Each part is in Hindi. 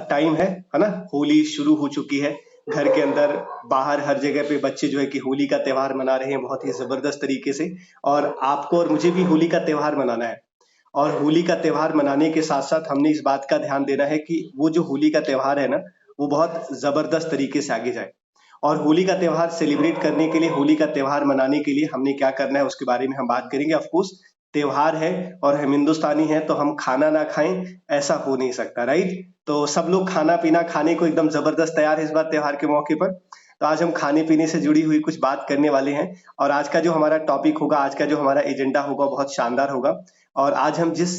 टाइम है ना। होली शुरू हो चुकी है। घर के अंदर बाहर हर जगह पे बच्चे जो है कि होली का त्योहार मना रहे हैं बहुत ही जबरदस्त तरीके से। और आपको और मुझे भी होली का त्योहार मनाना है। और होली का त्योहार मनाने के साथ साथ हमने इस बात का ध्यान देना है कि वो जो होली का त्योहार है ना, वो बहुत जबरदस्त तरीके से आगे जाए। और होली का त्योहार सेलिब्रेट करने के लिए, होली का त्योहार मनाने के लिए हमने क्या करना है उसके बारे में हम बात करेंगे। ऑफ कोर्स त्योहार है और हम हिंदुस्तानी हैं तो हम खाना ना खाएं ऐसा हो नहीं सकता, राइट। तो सब लोग खाना पीना खाने को एकदम जबरदस्त तैयार है इस बार त्योहार के मौके पर। तो आज हम खाने पीने से जुड़ी हुई कुछ बात करने वाले हैं। और आज का जो हमारा टॉपिक होगा, आज का जो हमारा एजेंडा होगा बहुत शानदार होगा। और आज हम जिस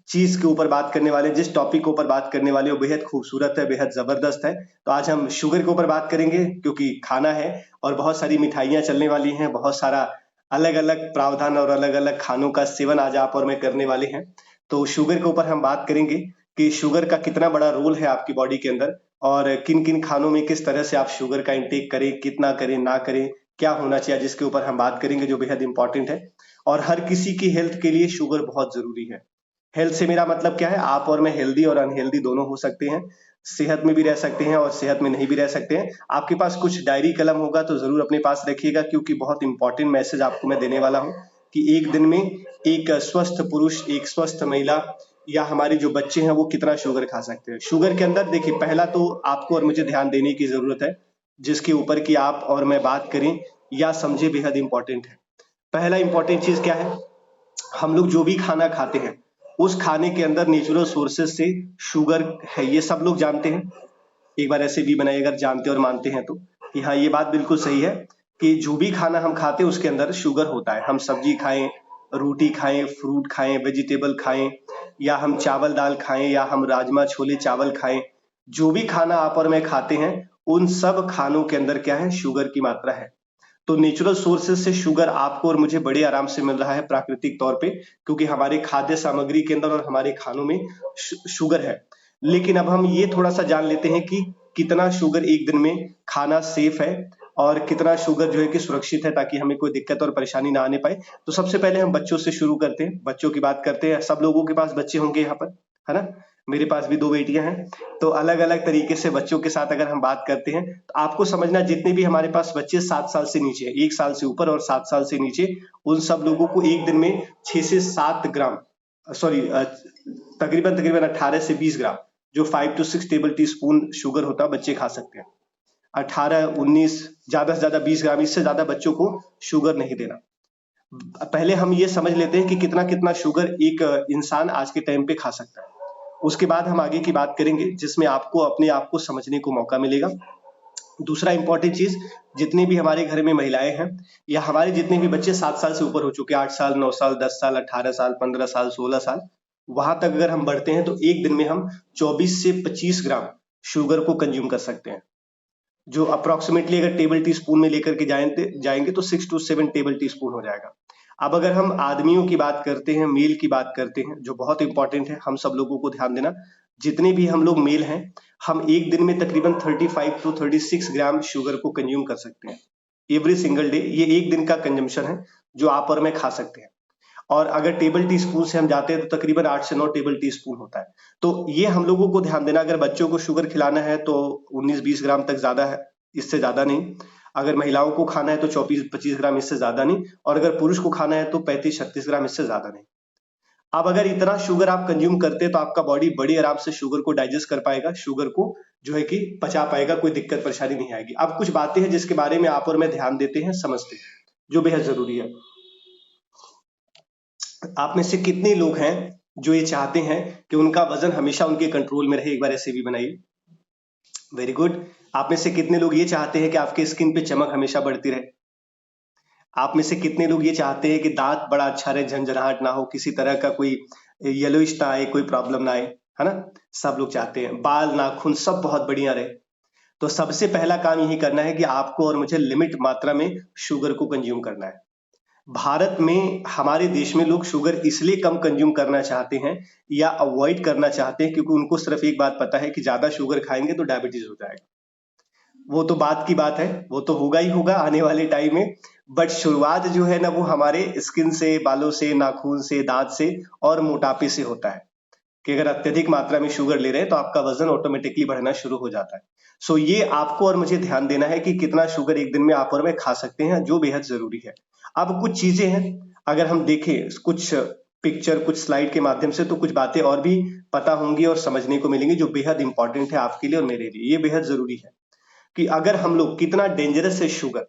चीज के ऊपर बात करने वाले, जिस टॉपिक के ऊपर बात करने वाले वो बेहद खूबसूरत है, बेहद जबरदस्त है। तो आज हम शुगर के ऊपर बात करेंगे क्योंकि खाना है और बहुत सारी मिठाइयां चलने वाली हैं, बहुत सारा अलग अलग प्रावधान और अलग अलग खानों का सेवन आज आप और मैं करने वाले हैं। तो शुगर के ऊपर हम बात करेंगे कि शुगर का कितना बड़ा रोल है आपकी बॉडी के अंदर, और किन किन खानों में किस तरह से आप शुगर का इंटेक करें, कितना करें ना करें, क्या होना चाहिए, जिसके ऊपर हम बात करेंगे जो बेहद इंपॉर्टेंट है। और हर किसी की हेल्थ के लिए शुगर बहुत जरूरी है। हेल्थ से मेरा मतलब क्या है, आप और मैं हेल्दी और अनहेल्दी दोनों हो सकते हैं। सेहत में भी रह सकते हैं और सेहत में नहीं भी रह सकते हैं। आपके पास कुछ डायरी कलम होगा तो जरूर अपने पास रखिएगा, क्योंकि बहुत इंपॉर्टेंट मैसेज आपको मैं देने वाला हूँ कि एक दिन में एक स्वस्थ पुरुष, एक स्वस्थ महिला या हमारे जो बच्चे हैं वो कितना शुगर खा सकते हैं। शुगर के अंदर देखिए, पहला तो आपको और मुझे ध्यान देने की जरूरत है, जिसके ऊपर की आप और मैं बात करें या समझे बेहद इंपॉर्टेंट है। पहला इंपॉर्टेंट चीज क्या है, हम लोग जो भी खाना खाते हैं उस खाने के अंदर नेचुरल सोर्सेज से शुगर है, ये सब लोग जानते हैं। एक बार ऐसे भी बनाइए अगर जानते और मानते हैं तो, कि हाँ ये बात बिल्कुल सही है कि जो भी खाना हम खाते हैं उसके अंदर शुगर होता है। हम सब्जी खाएं, रोटी खाएं, फ्रूट खाएं, वेजिटेबल खाएं, या हम चावल दाल खाएं, या हम राजमा छोले चावल खाएं, जो भी खाना आप और मैं खाते हैं उन सब खानों के अंदर क्या है, शुगर की मात्रा है। तो नेचुरल सोर्सेज से शुगर आपको और मुझे बड़े आराम से मिल रहा है प्राकृतिक तौर पे, क्योंकि हमारे खाद्य सामग्री के अंदर और हमारे खानों में शुगर है। लेकिन अब हम ये थोड़ा सा जान लेते हैं कि कितना शुगर एक दिन में खाना सेफ है और कितना शुगर जो है कि सुरक्षित है, ताकि हमें कोई दिक्कत और परेशानी ना आने पाए। तो सबसे पहले हम बच्चों से शुरू करते हैं, बच्चों की बात करते हैं। सब लोगों के पास बच्चे होंगे यहाँ पर, है ना। मेरे पास भी 2 बेटियां हैं। तो अलग अलग तरीके से बच्चों के साथ अगर हम बात करते हैं तो आपको समझना, जितने भी हमारे पास बच्चे 7 साल से नीचे, 1 साल से ऊपर और 7 साल से नीचे, उन सब लोगों को एक दिन में 6 से 7 ग्राम, सॉरी तकरीबन तकरीबन 18 से 20 ग्राम, जो 5 to 6 table tea spoon sugar होता है, बच्चे खा सकते हैं। 18, 19, ज्यादा से ज्यादा 20 ग्राम, इससे ज्यादा बच्चों को शुगर नहीं देना। पहले हम ये समझ लेते हैं कि कितना कितना शुगर एक इंसान आज के टाइम पे खा सकता है। उसके बाद हम आगे की बात करेंगे, जिसमें आपको अपने आप को समझने को मौका मिलेगा। दूसरा इंपॉर्टेंट चीज, जितने भी हमारे घर में महिलाएं हैं या हमारे जितने भी बच्चे 7 साल से ऊपर हो चुके हैं, 8 साल, 9 साल, 10 साल, 18 साल, 15 साल, 16 साल, वहां तक अगर हम बढ़ते हैं तो एक दिन में हम 24 से 25 ग्राम शुगर को कंज्यूम कर सकते हैं, जो अप्रोक्सीमेटली अगर टेबल टी स्पून में लेकर के जाएंगे तो 6 to 7 टेबल टी स्पून हो जाएगा। अब अगर हम आदमियों की बात करते हैं, मेल की बात करते हैं, जो बहुत इंपॉर्टेंट है, हम सब लोगों को ध्यान देना, जितने भी हम लोग मेल हैं, हम एक दिन में तकरीबन 35 to 36 ग्राम शुगर को कंज्यूम कर सकते हैं एवरी सिंगल डे। ये एक दिन का कंजम्पशन है जो आप और मैं खा सकते हैं। और अगर टेबल टी स्पून से हम जाते हैं तो तकरीबन 8 से 9 टेबल टी स्पून होता है। तो ये हम लोगों को ध्यान देना, अगर बच्चों को शुगर खिलाना है तो 19-20 ग्राम तक ज्यादा है, इससे ज्यादा नहीं। अगर महिलाओं को खाना है तो 24-25 ग्राम, इससे ज्यादा नहीं। और अगर पुरुष को खाना है तो 35-36 ग्राम, इससे ज्यादा नहीं। अब अगर इतना शुगर आप कंज्यूम करते हैं तो आपका बॉडी बड़ी आराम से शुगर को डाइजेस्ट कर पाएगा, शुगर को जो है कि पचा पाएगा, कोई दिक्कत परेशानी नहीं आएगी। अब कुछ बातें हैं जिसके बारे में आप और मैं ध्यान देते हैं, समझते हैं, जो बेहद जरूरी है। आप में से कितने लोग हैं जो ये चाहते हैं कि उनका वजन हमेशा उनके कंट्रोल में रहे? एक बार ऐसे भी बनाइए। Very good. आप में से कितने लोग ये चाहते हैं कि आपके स्किन पे चमक हमेशा बढ़ती रहे? आप में से कितने लोग ये चाहते हैं कि दांत बड़ा अच्छा रहे, झंझनाहट ना हो, किसी तरह का कोई येलोइश ना आए, कोई प्रॉब्लम ना आए, है ना। सब लोग चाहते हैं बाल नाखून सब बहुत बढ़िया रहे। तो सबसे पहला काम यही करना है कि आपको और मुझे लिमिट मात्रा में शुगर को कंज्यूम करना है। भारत में, हमारे देश में लोग शुगर इसलिए कम कंज्यूम करना चाहते हैं या अवॉइड करना चाहते हैं क्योंकि उनको सिर्फ एक बात पता है कि ज्यादा शुगर खाएंगे तो डायबिटीज हो जाएगा। वो तो बात की बात है, वो तो होगा ही होगा आने वाले टाइम में। बट शुरुआत जो है ना, वो हमारे स्किन से, बालों से, नाखून से, दांत से और मोटापे से होता है। कि अगर अत्यधिक मात्रा में शुगर ले रहे हैं तो आपका वजन ऑटोमेटिकली बढ़ना शुरू हो जाता है। सो ये आपको और मुझे ध्यान देना है कि कितना शुगर एक दिन में आप और मैं खा सकते हैं, जो बेहद जरूरी है। अब कुछ चीजें हैं, अगर हम देखें कुछ पिक्चर, कुछ स्लाइड के माध्यम से, तो कुछ बातें और भी पता होंगी और समझने को मिलेंगी जो बेहद इंपॉर्टेंट है आपके लिए और मेरे लिए। ये बेहद जरूरी है कि अगर हम लोग, कितना डेंजरस है शुगर,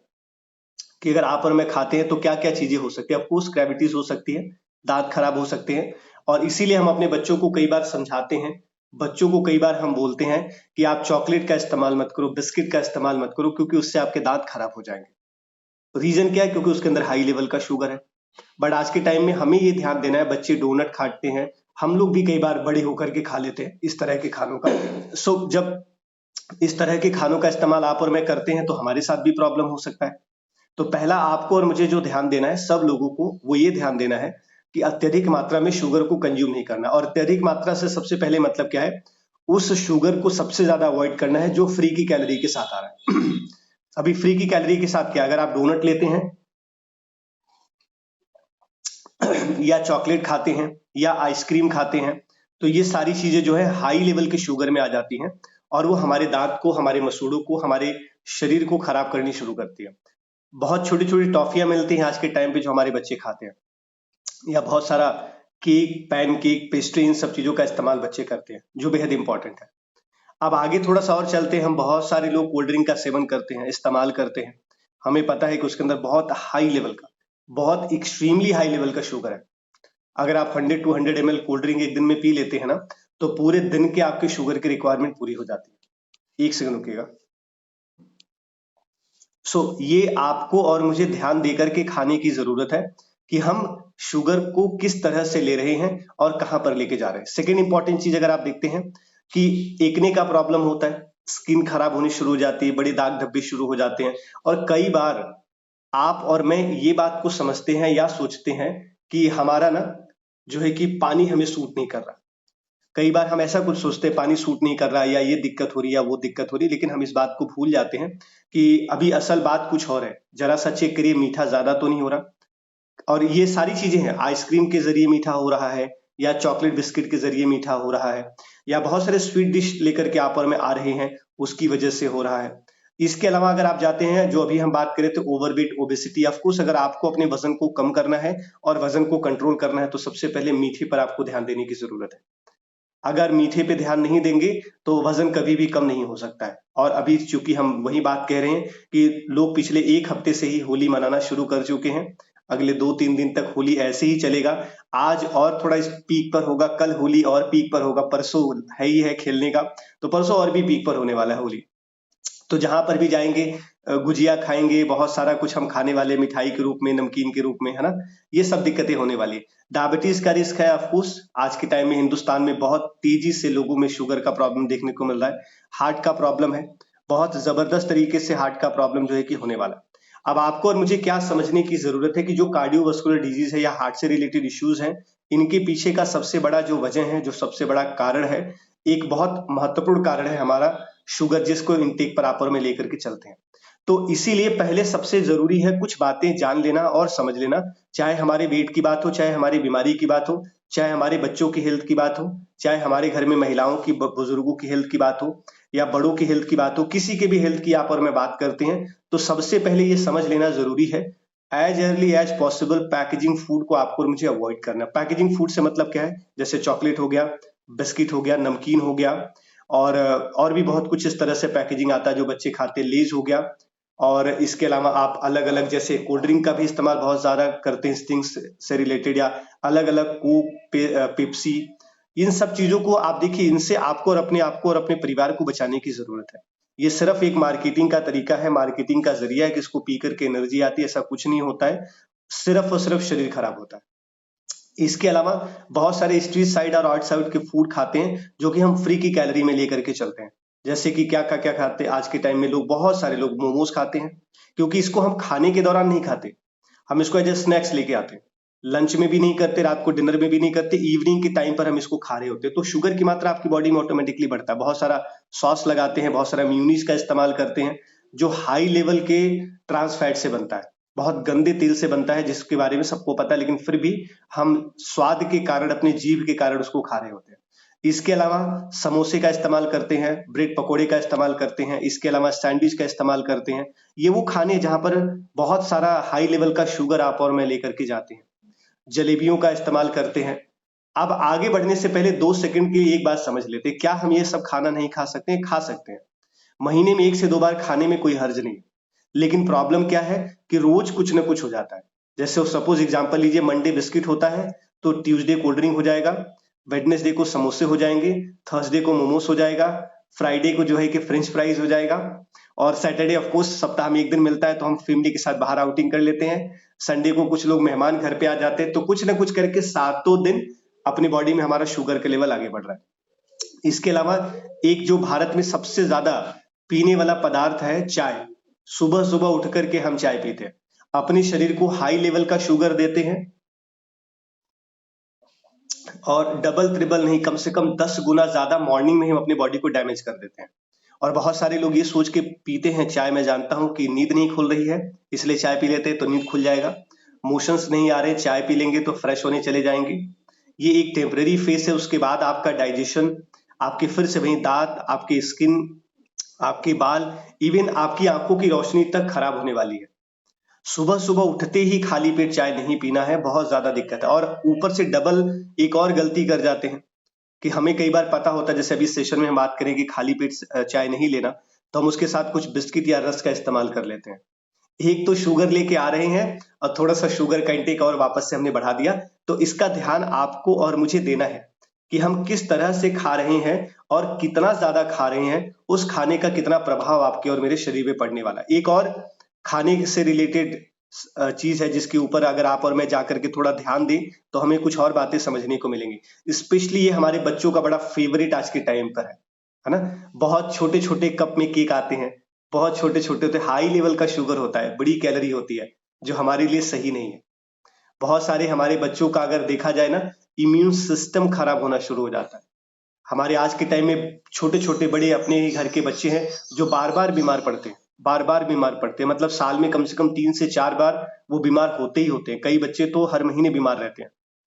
कि अगर आप और मैं खाते हैं तो क्या क्या चीजें हो सकती है। ऑफकोर्स ग्रेविटीज हो सकती है, दांत खराब हो सकते हैं, और इसीलिए हम अपने बच्चों को कई बार समझाते हैं, बच्चों को कई बार हम बोलते हैं कि आप चॉकलेट का इस्तेमाल मत करो, बिस्किट का इस्तेमाल मत करो, क्योंकि उससे आपके दांत खराब हो जाएंगे। रीजन क्या है? क्योंकि उसके अंदर हाई लेवल का शुगर है। बट आज के टाइम में हमें ये ध्यान देना है, बच्चे डोनट खाते हैं, हम लोग भी कई बार बड़े होकर के खा लेते हैं इस तरह के खानों का। सो जब इस तरह के खानों का इस्तेमाल आप और मैं करते हैं तो हमारे साथ भी प्रॉब्लम हो सकता है। तो पहला आपको और मुझे जो ध्यान देना है, सब लोगों को, वो ये ध्यान देना है कि अत्यधिक मात्रा में शुगर को कंज्यूम नहीं करना। और अत्यधिक मात्रा से सबसे पहले मतलब क्या है? उस शुगर को सबसे ज्यादा अवॉइड करना है जो फ्री की कैलोरी के साथ आ रहा है। अभी फ्री की कैलोरी के साथ क्या? अगर आप डोनट लेते हैं या चॉकलेट खाते हैं या आइसक्रीम खाते हैं, तो ये सारी चीजें जो है हाई लेवल के शुगर में आ जाती हैं, और वो हमारे दांत को, हमारे मसूड़ों को, हमारे शरीर को खराब करनी शुरू करती है। बहुत छोटी छोटी टॉफियां मिलती हैं आज के टाइम पे जो हमारे बच्चे खाते हैं, या बहुत सारा केक, पैन केक, पेस्ट्री, इन सब चीजों का इस्तेमाल बच्चे करते हैं, जो बेहद इंपॉर्टेंट है। अब आगे थोड़ा सा और चलते हैं। हम बहुत सारे लोग कोल्ड ड्रिंक का सेवन करते हैं, इस्तेमाल करते हैं। हमें पता है कि उसके अंदर बहुत हाई लेवल का, बहुत एक्सट्रीमली हाई लेवल का शुगर है। अगर आप 100-200 ml कोल्ड ड्रिंक एक दिन में पी लेते हैं ना, तो पूरे दिन के आपके शुगर की रिक्वायरमेंट पूरी हो जाती है। एक सेकंड रुकिएगा। ये आपको और मुझे ध्यान देकर के खाने की जरूरत है कि हम शुगर को किस तरह से ले रहे हैं और कहां पर लेके जा रहे हैं। सेकेंड इंपॉर्टेंट चीज अगर आप देखते हैं कि एकने का प्रॉब्लम होता है, स्किन खराब होनी शुरू हो जाती है, बड़े दाग धब्बे शुरू हो जाते हैं, और कई बार आप और मैं ये बात को समझते हैं या सोचते हैं कि हमारा ना जो है कि पानी हमें सूट नहीं कर रहा। कई बार हम ऐसा कुछ सोचते हैं, पानी सूट नहीं कर रहा, या ये दिक्कत हो रही है या वो दिक्कत हो रही है, लेकिन हम इस बात को भूल जाते हैं कि अभी असल बात कुछ और है। जरा सा चेक करिए, मीठा ज्यादा तो नहीं हो रहा। और ये सारी चीजें हैं, आइसक्रीम के जरिए मीठा हो रहा है, या चॉकलेट बिस्किट के जरिए मीठा हो रहा है, या बहुत सारे स्वीट डिश लेकर के आप और में आ रहे हैं, उसकी वजह से हो रहा है। इसके अलावा अगर आप जाते हैं, जो अभी हम बात करें तो ओवरवेट, ओबेसिटी, ऑफ कोर्स अगर आपको अपने वजन को कम करना है और वजन को कंट्रोल करना है, तो सबसे पहले मीठे पर आपको ध्यान देने की जरूरत है। अगर मीठे पे ध्यान नहीं देंगे तो वजन कभी भी कम नहीं हो सकता है। और अभी चूंकि हम वही बात कह रहे हैं कि लोग पिछले एक हफ्ते से ही होली मनाना शुरू कर चुके हैं, अगले 2-3 दिन तक होली ऐसे ही चलेगा। आज और थोड़ा इस पीक पर होगा, कल होली और पीक पर होगा, परसों है ही है खेलने का, तो परसों और भी पीक पर होने वाला है होली। तो जहां पर भी जाएंगे, गुजिया खाएंगे, बहुत सारा कुछ हम खाने वाले, मिठाई के रूप में, नमकीन के रूप में, है ना। ये सब दिक्कतें होने वाली है। डायबिटीज का रिस्क है, ऑफकोर्स आज के टाइम में हिंदुस्तान में बहुत तेजी से लोगों में शुगर का प्रॉब्लम देखने को मिल रहा है। हार्ट का प्रॉब्लम है, बहुत जबरदस्त तरीके से हार्ट का प्रॉब्लम जो है कि होने वाला है। अब आपको और मुझे क्या समझने की जरूरत है कि जो कार्डियोवास्कुलर डिजीज है या हार्ट से रिलेटेड इश्यूज हैं, इनके पीछे का सबसे बड़ा जो वजह है, जो सबसे बड़ा कारण है, एक बहुत महत्वपूर्ण कारण है हमारा शुगर, जिसको इनटेक पर आप और में लेकर के चलते हैं। तो इसीलिए पहले सबसे जरूरी है कुछ बातें जान लेना और समझ लेना, चाहे हमारे वेट की बात हो, चाहे हमारी बीमारी की बात हो, चाहे हमारे बच्चों की हेल्थ की बात हो, चाहे हमारे घर में महिलाओं की, बुजुर्गों की हेल्थ की बात हो, या बड़ों की हेल्थ की बात हो, किसी के भी हेल्थ की आप और मैं बात करते हैं, तो सबसे पहले ये समझ लेना जरूरी है, as early as possible packaging food को आपको और मुझे अवॉइड करना। पैकेजिंग फूड से मतलब क्या है? जैसे चॉकलेट हो गया, बिस्किट हो गया, नमकीन हो गया, और भी बहुत कुछ इस तरह से पैकेजिंग आता है जो बच्चे खाते हैं, लेज हो गया। और इसके अलावा आप अलग अलग, जैसे कोल्ड ड्रिंक का भी इस्तेमाल बहुत ज्यादा करते हैं इस थिंग्स से रिलेटेड, या अलग अलग कोक, पेप्सी, इन सब चीजों को आप देखिए, इनसे आपको और अपने परिवार को बचाने की जरूरत है। ये सिर्फ एक मार्केटिंग का तरीका है, मार्केटिंग का जरिया है कि इसको पी करके एनर्जी आती है, ऐसा कुछ नहीं होता है। सिर्फ और सिर्फ शरीर खराब होता है। इसके अलावा बहुत सारे स्ट्रीट साइड और आउटसाइड के फूड खाते हैं जो कि हम फ्री की कैलोरी में लेकर के चलते हैं। जैसे कि क्या खाते हैं आज के टाइम में लोग, बहुत सारे लोग मोमोज खाते हैं, क्योंकि इसको हम खाने के दौरान नहीं खाते, हम इसको एज ए स्नैक्स लेके आते हैं। लंच में भी नहीं करते, रात को डिनर में भी नहीं करते, इवनिंग के टाइम पर हम इसको खा रहे होते हैं, तो शुगर की मात्रा आपकी बॉडी में ऑटोमेटिकली बढ़ता है। बहुत सारा सॉस लगाते हैं, बहुत सारा म्यूनीस का इस्तेमाल करते हैं, जो हाई लेवल के ट्रांस फैट से बनता है, बहुत गंदे तेल से बनता है, जिसके बारे में सबको पता है, लेकिन फिर भी हम स्वाद के कारण, अपने जीभ के कारण उसको खा रहे होते हैं। इसके अलावा समोसे का इस्तेमाल करते हैं, ब्रेड पकोड़े का इस्तेमाल करते हैं, इसके अलावा सैंडविच का इस्तेमाल करते हैं। ये वो खाने जहाँ पर बहुत सारा हाई लेवल का शुगर आप और मैं लेकर के जाते हैं। जलेबियों का इस्तेमाल करते हैं। अब आगे बढ़ने से पहले 2 सेकंड के लिए एक बात समझ लेते हैं, क्या हम ये सब खाना नहीं खा सकते हैं? खा सकते हैं। महीने में 1 से 2 बार खाने में कोई हर्ज नहीं है। लेकिन प्रॉब्लम क्या है कि रोज कुछ ना कुछ हो जाता है। जैसे सपोज एग्जांपल लीजिए, मंडे बिस्किट होता है तो ट्यूसडे कोल्ड ड्रिंक हो जाएगा, वेडनेसडे को समोसे हो जाएंगे, थर्सडे को मोमोस हो जाएगा, फ्राइडे को जो है कि फ्रेंच फ्राइज हो जाएगा, और सैटरडे ऑफ कोर्स सप्ताह में 1 दिन मिलता है तो हम फैमिली के साथ बाहर आउटिंग कर लेते हैं। संडे को कुछ लोग मेहमान घर पे आ जाते हैं, तो कुछ ना कुछ करके सातों दिन अपनी बॉडी में हमारा शुगर का लेवल आगे बढ़ रहा है। इसके अलावा एक जो भारत में सबसे ज्यादा पीने वाला पदार्थ है चाय। सुबह सुबह उठ करके हम चाय पीते हैं, अपने शरीर को हाई लेवल का शुगर देते हैं, और डबल ट्रिपल नहीं, कम से कम 10 गुना ज्यादा मॉर्निंग में हम अपनी बॉडी को डैमेज कर देते हैं। और बहुत सारे लोग ये सोच के पीते हैं चाय, मैं जानता हूं कि नींद नहीं खुल रही है इसलिए चाय पी लेते हैं तो नींद खुल जाएगा, मोशंस नहीं आ रहे चाय पी लेंगे तो फ्रेश होने चले जाएंगे। ये एक टेम्पररी फेस है, उसके बाद आपका डाइजेशन, आपके फिर से वही दांत, आपकी स्किन, आपके बाल, इवन आपकी आंखों की रोशनी तक खराब होने वाली है। सुबह सुबह उठते ही खाली पेट चाय नहीं पीना है, बहुत ज्यादा दिक्कत है। और ऊपर से डबल एक और गलती कर जाते हैं कि हमें कई बार पता होता है, जैसे अभी सेशन में हम बात करें कि खाली पेट चाय नहीं लेना, तो हम उसके साथ कुछ बिस्किट या रस का इस्तेमाल कर लेते हैं। एक तो शुगर लेके आ रहे हैं और थोड़ा सा शुगर का इंटेक और वापस से हमने बढ़ा दिया। तो इसका ध्यान आपको और मुझे देना है कि हम किस तरह से खा रहे हैं और कितना ज्यादा खा रहे हैं, उस खाने का कितना प्रभाव आपके और मेरे शरीर में पड़ने वाला है। एक और खाने से रिलेटेड चीज है जिसके ऊपर अगर आप और मैं जाकर के थोड़ा ध्यान दें तो हमें कुछ और बातें समझने को मिलेंगी। स्पेशली ये हमारे बच्चों का बड़ा फेवरेट आज के टाइम पर है ना? बहुत छोटे छोटे कप में केक आते हैं, बहुत छोटे छोटे होते, हाई लेवल का शुगर होता है, बड़ी कैलोरी होती है, जो हमारे लिए सही नहीं है। बहुत सारे हमारे बच्चों का अगर देखा जाए ना, इम्यून सिस्टम खराब होना शुरू हो जाता है। हमारे आज के टाइम में छोटे छोटे बड़े अपने ही घर के बच्चे हैं जो बार बार बीमार पड़ते हैं, बार बार बीमार पड़ते हैं, मतलब साल में कम से कम 3 से 4 बार वो बीमार होते ही होते हैं। कई बच्चे तो हर महीने बीमार रहते हैं,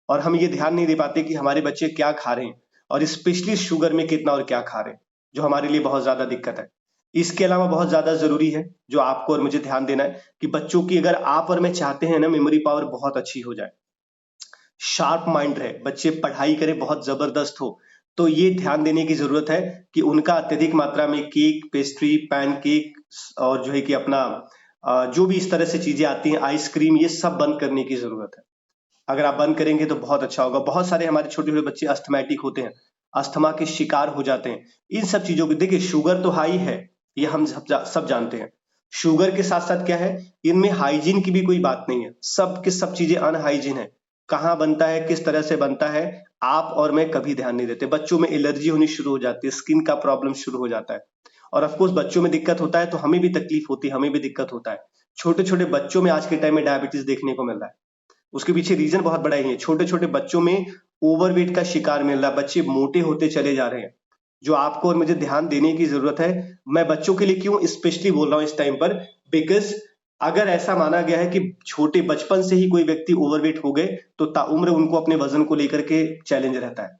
और हम ये ध्यान नहीं दे पाते कि हमारे बच्चे क्या खा रहे हैं और स्पेशली शुगर में कितना और क्या खा रहे हैं, जो हमारे लिए बहुत ज्यादा दिक्कत है। इसके अलावा बहुत ज्यादा जरूरी है जो आपको और मुझे ध्यान देना है कि बच्चों की, अगर आप और मैं चाहते हैं ना मेमोरी पावर बहुत अच्छी हो जाए, शार्प माइंड रहे, बच्चे पढ़ाई करें बहुत जबरदस्त हो, तो ये ध्यान देने की जरूरत है कि उनका अत्यधिक मात्रा में केक, पेस्ट्री, पैनकेक और जो है कि अपना जो भी इस तरह से चीजें आती हैं, आइसक्रीम, ये सब बंद करने की जरूरत है। अगर आप बंद करेंगे तो बहुत अच्छा होगा। बहुत सारे हमारे छोटे छोटे बच्चे अस्थमैटिक होते हैं, अस्थमा के शिकार हो जाते हैं। इन सब चीजों को देखिए, शुगर तो हाई है, ये हम सब जानते हैं। शुगर के साथ साथ क्या है, इनमें हाइजीन की भी कोई बात नहीं है, सब के सब चीजें अनहाइजीन है। कहाँ बनता है, किस तरह से बनता है, आप और मैं कभी ध्यान नहीं देते। बच्चों में एलर्जी होनी शुरू हो जाती है, स्किन का प्रॉब्लम शुरू हो जाता है, और ऑफकोर्स बच्चों में दिक्कत होता है तो हमें भी तकलीफ होती है, हमें भी दिक्कत होता है। छोटे छोटे बच्चों में आज के टाइम में डायबिटीज देखने को मिल रहा है, उसके पीछे रीजन बहुत बड़ा ही है। छोटे छोटे बच्चों में ओवरवेट का शिकार मिल रहा है, बच्चे मोटे होते चले जा रहे हैं, जो आपको और मुझे ध्यान देने की जरूरत है। मैं बच्चों के लिए क्यों स्पेशली बोल रहा हूँ इस टाइम पर, बिकॉज अगर ऐसा माना गया है कि छोटे बचपन से ही कोई व्यक्ति ओवरवेट हो गए तो ताउम्र उनको अपने वजन को लेकर के चैलेंज रहता है।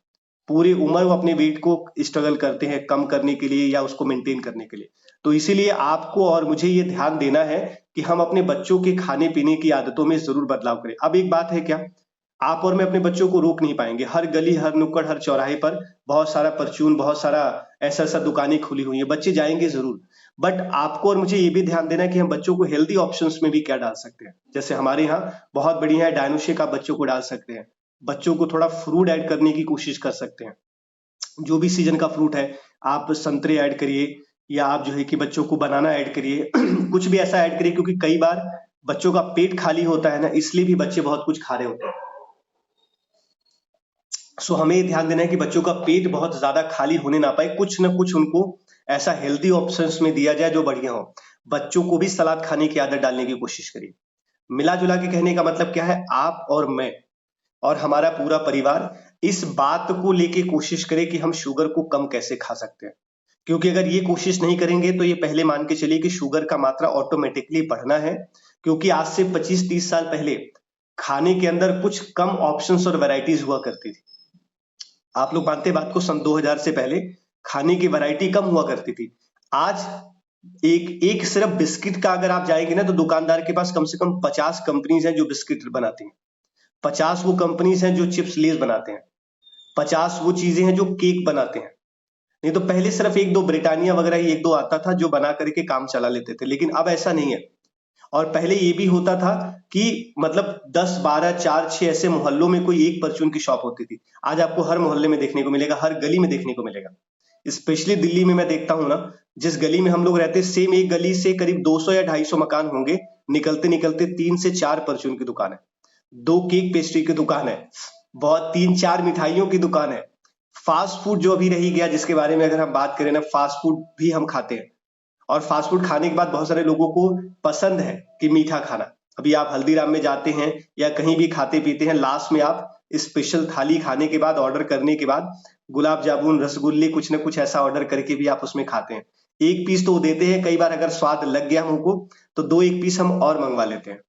पूरी उम्र वो अपने वेट को स्ट्रगल करते हैं कम करने के लिए या उसको मेंटेन करने के लिए। तो इसीलिए आपको और मुझे ये ध्यान देना है कि हम अपने बच्चों के खाने पीने की आदतों में जरूर बदलाव करें। अब एक बात है क्या, आप और मैं अपने बच्चों को रोक नहीं पाएंगे। हर गली, हर नुक्कड़, हर चौराहे पर बहुत सारा परचून, बहुत सारा ऐसा ऐसा दुकानें खुली हुई है, बच्चे जाएंगे जरूर। बट आपको और मुझे ये भी ध्यान देना है कि हम बच्चों को हेल्दी ऑप्शंस में भी क्या डाल सकते हैं। जैसे हमारे यहाँ बहुत बढ़िया है, डायनोशेक आप बच्चों को डाल सकते हैं, बच्चों को थोड़ा फ्रूट ऐड करने की कोशिश कर सकते हैं। जो भी सीजन का फ्रूट है, आप संतरे ऐड करिए, या आप जो है कि बच्चों को बनाना ऐड करिए कुछ भी ऐसा ऐड करिए, क्योंकि कई बार बच्चों का पेट खाली होता है ना, इसलिए भी बच्चे बहुत कुछ खा रहे होते हैं। सो हमें ये ध्यान देना है कि बच्चों का पेट बहुत ज्यादा खाली होने ना पाए, कुछ ना कुछ उनको ऐसा हेल्दी ऑप्शंस में दिया जाए जो बढ़िया हो। बच्चों को भी सलाद खाने की आदत डालने की कोशिश करिए। मिला जुला के कहने का मतलब क्या है, आप और मैं और हमारा पूरा परिवार इस बात को लेके कोशिश करे कि हम शुगर को कम कैसे खा सकते हैं। क्योंकि अगर ये कोशिश नहीं करेंगे तो ये पहले मान के चलिए कि शुगर का मात्रा ऑटोमेटिकली बढ़ना है। क्योंकि आज से 25-30 साल पहले खाने के अंदर कुछ कम ऑप्शंस और वैरायटीज हुआ करती थी। आप लोग मानते हैं बात को, सन 2000 से पहले खाने की वैरायटी कम हुआ करती थी। आज एक एक सिर्फ बिस्किट का अगर आप जाएंगे ना, तो दुकानदार के पास कम से कम 50 कंपनीज हैं जो बिस्किट बनाती हैं। 50 वो कंपनीज हैं जो चिप्स लेस बनाते हैं। 50 वो चीजें हैं जो केक बनाते हैं। नहीं तो पहले सिर्फ एक दो ब्रिटानिया वगैरह ही एक दो आता था जो बना करके काम चला लेते थे, लेकिन अब ऐसा नहीं है। और पहले ये भी होता था कि मतलब 10 12 4 6 ऐसे मोहल्लों में कोई एक परचून की शॉप होती थी। आज आपको हर मोहल्ले में देखने को मिलेगा, हर गली में देखने को मिलेगा। स्पेशली दिल्ली में मैं देखता हूं ना, जिस गली में हम लोग रहते हैं, सेम एक गली से करीब 200 या 250 मकान होंगे, निकलते निकलते 3 से 4 परचून की दुकान है, 2 केक पेस्ट्री की दुकान है, बहुत 3 4 मिठाइयों की दुकान है। फास्ट फूड जो अभी रही गया, जिसके बारे में अगर हम बात करें ना, फास्ट फूड भी हम खाते हैं। और फास्ट फूड खाने के बाद बहुत सारे लोगों को पसंद है कि मीठा खाना। अभी आप हल्दीराम में जाते हैं या कहीं भी खाते पीते हैं, लास्ट में आप स्पेशल थाली खाने के बाद, ऑर्डर करने के बाद, गुलाब जामुन रसगुल्ले कुछ ना कुछ ऐसा ऑर्डर करके भी आप उसमें खाते हैं। एक पीस तो वो देते हैं, कई बार अगर स्वाद लग गया हमको तो दो एक पीस हम और मंगवा लेते हैं।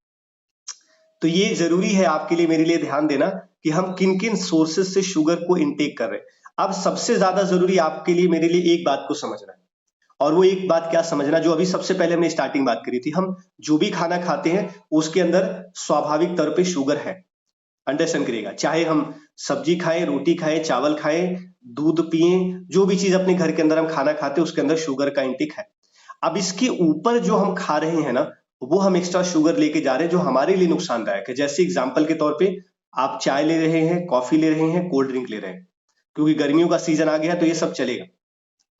तो ये जरूरी है आपके लिए, मेरे लिए ध्यान देना कि हम किन किन सोर्सेस से शुगर को इनटेक कर रहे हैं। अब सबसे ज्यादा जरूरी आपके लिए, मेरे लिए एक बात को समझना है। और वो एक बात क्या समझना, जो अभी सबसे पहले हमने स्टार्टिंग बात करी थी, हम जो भी खाना खाते हैं उसके अंदर स्वाभाविक तौर पे शुगर है। अंडरस्टैंड करिएगा, चाहे हम सब्जी खाएं, रोटी खाएं, चावल खाएं, दूध पिएं, जो भी चीज अपने घर के अंदर हम खाना खाते हैं उसके अंदर शुगर का इंटेक है। अब इसके ऊपर जो हम खा रहे हैं ना, वो हम एक्स्ट्रा शुगर लेके जा रहे हैं जो हमारे लिए नुकसानदायक है। जैसे एग्जाम्पल के तौर पे आप चाय ले रहे हैं, कॉफी ले रहे हैं, कोल्ड ड्रिंक ले रहे हैं, क्योंकि गर्मियों का सीजन आ गया है तो ये सब चलेगा,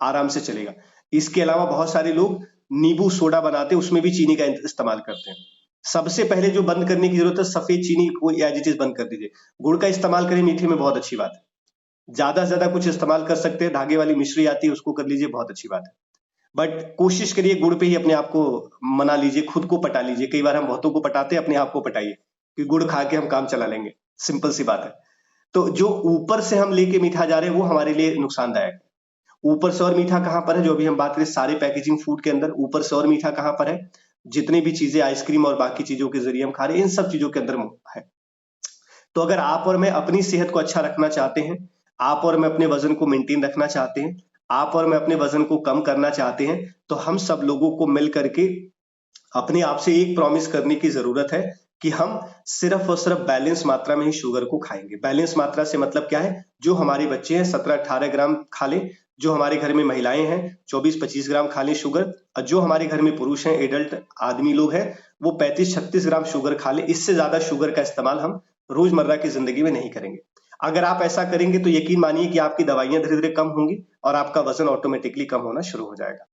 आराम से चलेगा। इसके अलावा बहुत सारे लोग नींबू सोडा बनाते हैं, उसमें भी चीनी का इस्तेमाल करते हैं। सबसे पहले जो बंद करने की जरूरत है, सफेद चीनी को एज इट इज बंद कर दीजिए। गुड़ का इस्तेमाल करें मीठे में, बहुत अच्छी बात है। ज्यादा से ज्यादा कुछ इस्तेमाल कर सकते हैं, धागे वाली मिश्री आती है उसको कर लीजिए, बहुत अच्छी बात है। बट कोशिश करिए गुड़ पे ही अपने आप को मना लीजिए, खुद को पटा लीजिए। कई बार हम बहुतों को पटाते हैं, अपने आप को पटाइए कि गुड़ खा के हम काम चला लेंगे, सिंपल सी बात है। तो जो ऊपर से हम लेके मीठा जा रहे हैं वो हमारे लिए नुकसानदायक है। ऊपर से और मीठा कहाँ पर है, जो अभी हम बात करें सारे पैकेजिंग फूड के अंदर ऊपर से और मीठा कहाँ पर है, जितनी भी चीजें आइसक्रीम और बाकी चीजों के जरिए हम खा रहे हैं, इन सब चीजों के अंदर है। तो अगर आप और मैं अपनी सेहत को अच्छा रखना चाहते हैं, आप और मैं अपने वजन को मेंटेन रखना चाहते हैं, आप और मैं अपने वजन को कम करना चाहते हैं, तो हम सब लोगों को मिल करके अपने आप से एक प्रॉमिस करने की जरूरत है कि हम सिर्फ और सिर्फ बैलेंस मात्रा में ही शुगर को खाएंगे। बैलेंस मात्रा से मतलब क्या है, जो हमारे बच्चे हैं 17-18 ग्राम खा लें, जो हमारे घर में महिलाएं हैं 24-25 ग्राम खा लें शुगर, और जो हमारे घर में पुरुष हैं, एडल्ट आदमी लोग हैं, वो 35-36 ग्राम शुगर खा लें। इससे ज्यादा शुगर का इस्तेमाल हम रोजमर्रा की जिंदगी में नहीं करेंगे। अगर आप ऐसा करेंगे तो यकीन मानिए कि आपकी दवाइयां धीरे धीरे कम होंगी और आपका वजन ऑटोमेटिकली कम होना शुरू हो जाएगा।